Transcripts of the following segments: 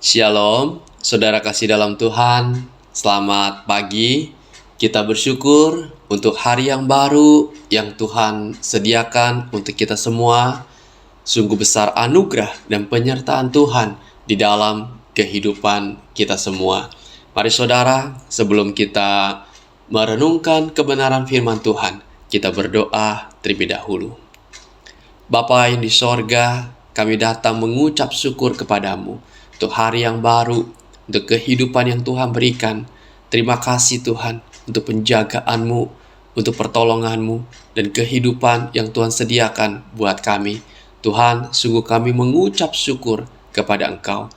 Shalom, saudara kasih dalam Tuhan. Selamat pagi. Kita bersyukur untuk hari yang baru yang Tuhan sediakan untuk kita semua. Sungguh besar anugerah dan penyertaan Tuhan di dalam kehidupan kita semua. Mari saudara, sebelum kita merenungkan kebenaran firman Tuhan, kita berdoa terlebih dahulu. Bapa yang di sorga, kami datang mengucap syukur kepadamu untuk hari yang baru, untuk kehidupan yang Tuhan berikan. Terima kasih Tuhan untuk penjagaanmu, untuk pertolonganmu, dan kehidupan yang Tuhan sediakan buat kami. Tuhan, sungguh kami mengucap syukur kepada Engkau.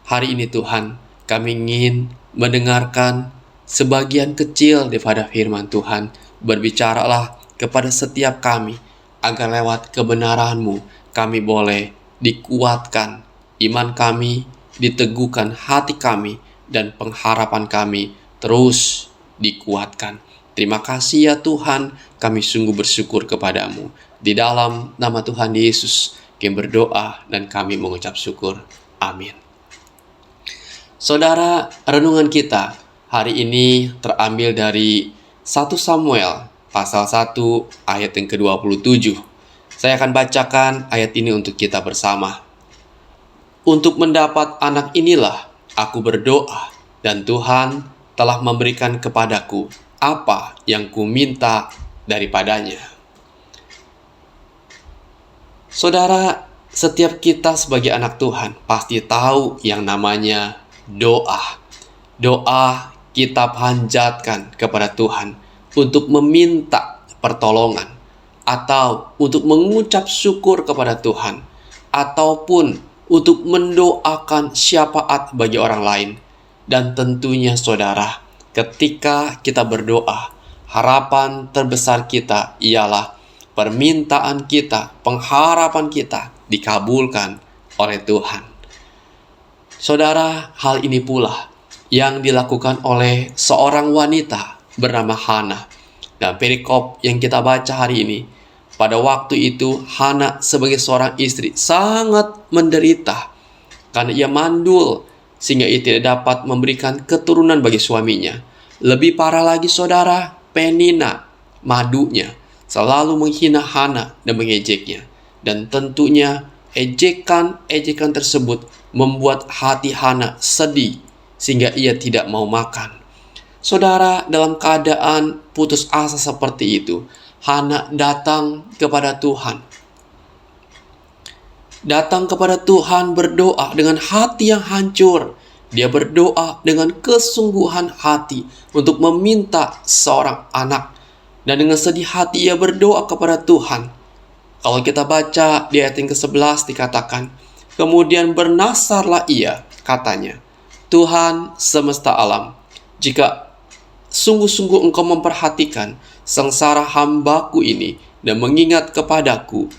Hari ini Tuhan, kami ingin mendengarkan sebagian kecil daripada firman Tuhan. Berbicaralah kepada setiap kami, agar lewat kebenaran-Mu kami boleh dikuatkan, iman kami diteguhkan, hati kami dan pengharapan kami terus dikuatkan. Terima kasih ya Tuhan, kami sungguh bersyukur kepadamu. Di dalam nama Tuhan Yesus kami berdoa dan kami mengucap syukur. Amin. Saudara, renungan kita hari ini terambil dari 1 Samuel pasal 1 ayat yang ke-27. Saya akan bacakan ayat ini untuk kita bersama. Untuk mendapat anak inilah aku berdoa, dan Tuhan telah memberikan kepadaku apa yang kuminta daripadanya. Saudara, setiap kita sebagai anak Tuhan pasti tahu yang namanya doa. Doa kita panjatkan kepada Tuhan untuk meminta pertolongan, atau untuk mengucap syukur kepada Tuhan, ataupun untuk mendoakan syafaat bagi orang lain. Dan tentunya saudara, ketika kita berdoa, harapan terbesar kita ialah permintaan kita, pengharapan kita dikabulkan oleh Tuhan. Saudara, hal ini pula yang dilakukan oleh seorang wanita bernama Hana. Dan perikop yang kita baca hari ini, pada waktu itu Hana sebagai seorang istri sangat menderita karena ia mandul, sehingga ia tidak dapat memberikan keturunan bagi suaminya. Lebih parah lagi saudara, Penina, madunya, selalu menghina Hana dan mengejeknya. Dan tentunya ejekan tersebut membuat hati Hana sedih, sehingga ia tidak mau makan. Saudara, dalam keadaan putus asa seperti itu, Hana datang kepada Tuhan. Datang kepada Tuhan berdoa dengan hati yang hancur. Dia berdoa dengan kesungguhan hati untuk meminta seorang anak. Dan dengan sedih hati ia berdoa kepada Tuhan. Kalau kita baca di ayat yang ke-11 dikatakan, kemudian bernasarlah ia, katanya, Tuhan semesta alam, jika sungguh-sungguh Engkau memperhatikan sengsara hambaku ini dan mengingat kepadaku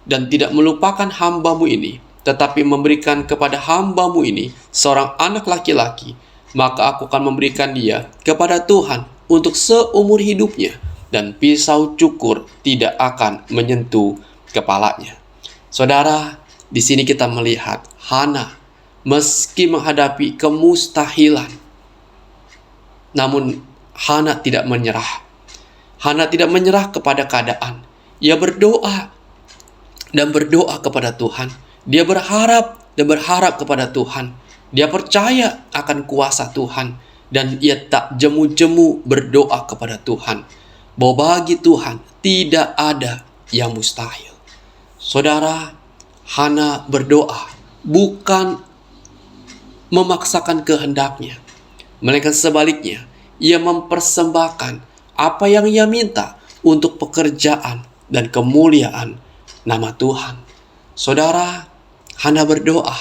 dan tidak melupakan hambamu ini, tetapi memberikan kepada hambamu ini seorang anak laki-laki, maka aku akan memberikan dia kepada Tuhan untuk seumur hidupnya, dan pisau cukur tidak akan menyentuh kepalanya. Saudara, di sini kita melihat Hana meski menghadapi kemustahilan, namun Hana tidak menyerah. Hana tidak menyerah kepada keadaan. Ia berdoa dan berdoa kepada Tuhan. Dia berharap dan berharap kepada Tuhan. Dia percaya akan kuasa Tuhan. Dan ia tak jemu-jemu berdoa kepada Tuhan, bahwa bagi Tuhan tidak ada yang mustahil. Saudara, Hana berdoa bukan memaksakan kehendaknya, melainkan sebaliknya, ia mempersembahkan apa yang ia minta untuk pekerjaan dan kemuliaan nama Tuhan. Saudara, Hana berdoa,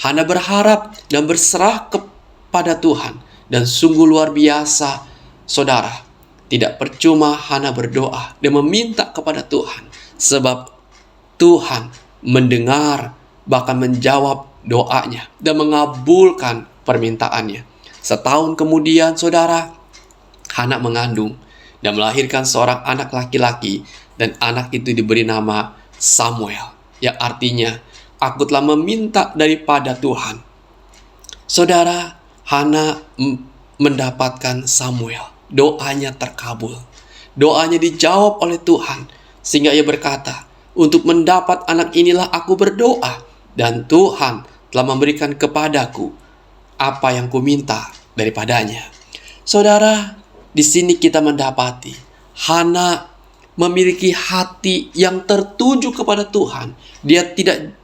Hana berharap dan berserah kepada Tuhan. Dan sungguh luar biasa, saudara, tidak percuma Hana berdoa dan meminta kepada Tuhan, sebab Tuhan mendengar, bahkan menjawab doanya dan mengabulkan permintaannya. Setahun kemudian, saudara, Hana mengandung dan melahirkan seorang anak laki-laki, dan anak itu diberi nama Samuel, yang artinya aku telah meminta daripada Tuhan Saudara, Hana mendapatkan Samuel. Doanya terkabul. Doanya dijawab oleh Tuhan. Sehingga ia berkata, untuk mendapat anak inilah aku berdoa. Dan Tuhan telah memberikan kepadaku apa yang kuminta daripadanya. Saudara, di sini kita mendapati Hana memiliki hati yang tertuju kepada Tuhan. Dia tidak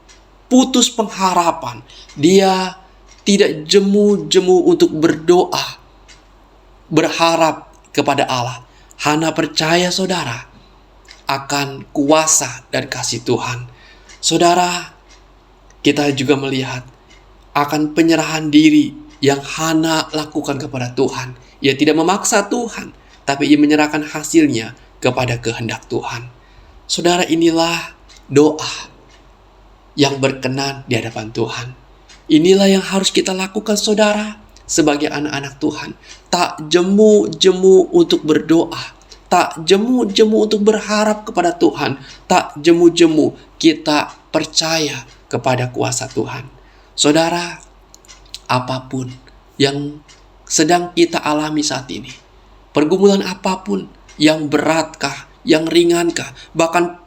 putus pengharapan. Dia tidak jemu-jemu untuk berdoa, berharap kepada Allah. Hana percaya, saudara, akan kuasa dan kasih Tuhan. Saudara, kita juga melihat akan penyerahan diri yang Hana lakukan kepada Tuhan. Ia tidak memaksa Tuhan, tapi ia menyerahkan hasilnya kepada kehendak Tuhan. Saudara, inilah doa yang berkenan di hadapan Tuhan. Inilah yang harus kita lakukan, saudara, sebagai anak-anak Tuhan. Tak jemu-jemu untuk berdoa, tak jemu-jemu untuk berharap kepada Tuhan, tak jemu-jemu kita percaya kepada kuasa Tuhan. Saudara, apapun yang sedang kita alami saat ini, pergumulan apapun, yang beratkah, yang ringankah, bahkan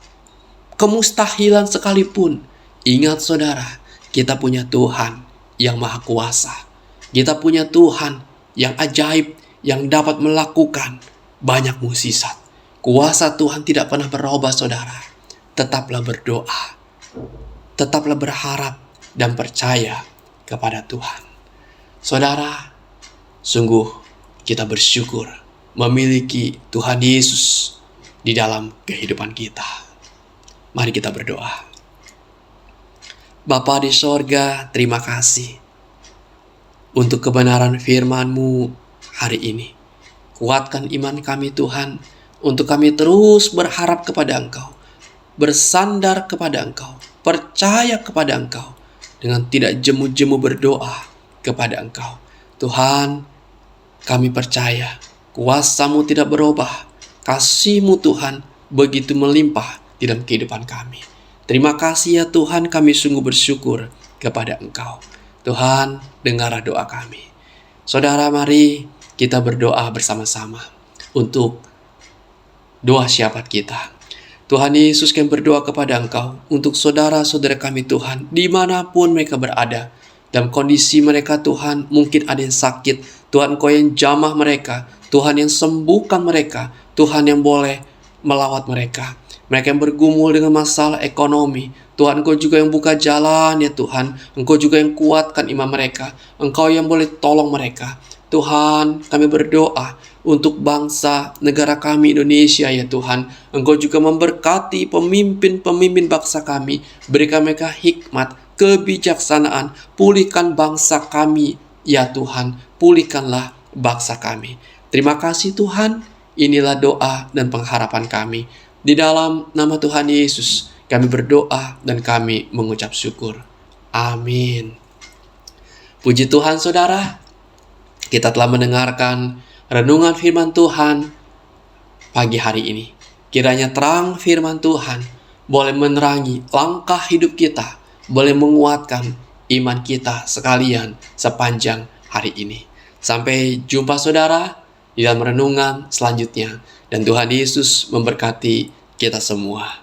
kemustahilan sekalipun, ingat saudara, kita punya Tuhan yang maha kuasa. Kita punya Tuhan yang ajaib, yang dapat melakukan banyak mukjizat. Kuasa Tuhan tidak pernah berubah, saudara. Tetaplah berdoa, tetaplah berharap dan percaya kepada Tuhan. Saudara, sungguh kita bersyukur memiliki Tuhan Yesus di dalam kehidupan kita. Mari kita berdoa. Bapa di sorga, terima kasih untuk kebenaran firman-Mu hari ini. Kuatkan iman kami, Tuhan, untuk kami terus berharap kepada Engkau, bersandar kepada Engkau, percaya kepada Engkau, dengan tidak jemu-jemu berdoa kepada Engkau. Tuhan, kami percaya kuasa-Mu tidak berubah, kasih-Mu Tuhan begitu melimpah di dalam kehidupan kami. Terima kasih ya Tuhan, kami sungguh bersyukur kepada Engkau. Tuhan, dengarlah doa kami. Saudara, mari kita berdoa bersama-sama untuk doa syafaat kita. Tuhan Yesus, kami berdoa kepada Engkau untuk saudara-saudara kami Tuhan, dimanapun mereka berada. Dalam kondisi mereka Tuhan, mungkin ada yang sakit. Tuhan, Engkau yang jamah mereka. Tuhan yang sembuhkan mereka. Tuhan yang boleh melawat mereka. Mereka yang bergumul dengan masalah ekonomi, Tuhan, Engkau juga yang buka jalan ya Tuhan. Engkau juga yang kuatkan iman mereka. Engkau yang boleh tolong mereka. Tuhan, kami berdoa untuk bangsa negara kami Indonesia ya Tuhan. Engkau juga memberkati pemimpin-pemimpin bangsa kami. Berikan mereka hikmat, kebijaksanaan. Pulihkan bangsa kami ya Tuhan. Pulihkanlah bangsa kami. Terima kasih Tuhan. Inilah doa dan pengharapan kami. Di dalam nama Tuhan Yesus, kami berdoa dan kami mengucap syukur. Amin. Puji Tuhan saudara, kita telah mendengarkan renungan firman Tuhan pagi hari ini. Kiranya terang firman Tuhan boleh menerangi langkah hidup kita, boleh menguatkan iman kita sekalian sepanjang hari ini. Sampai jumpa saudara di dalam renungan selanjutnya. Dan Tuhan Yesus memberkati kita semua.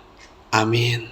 Amin.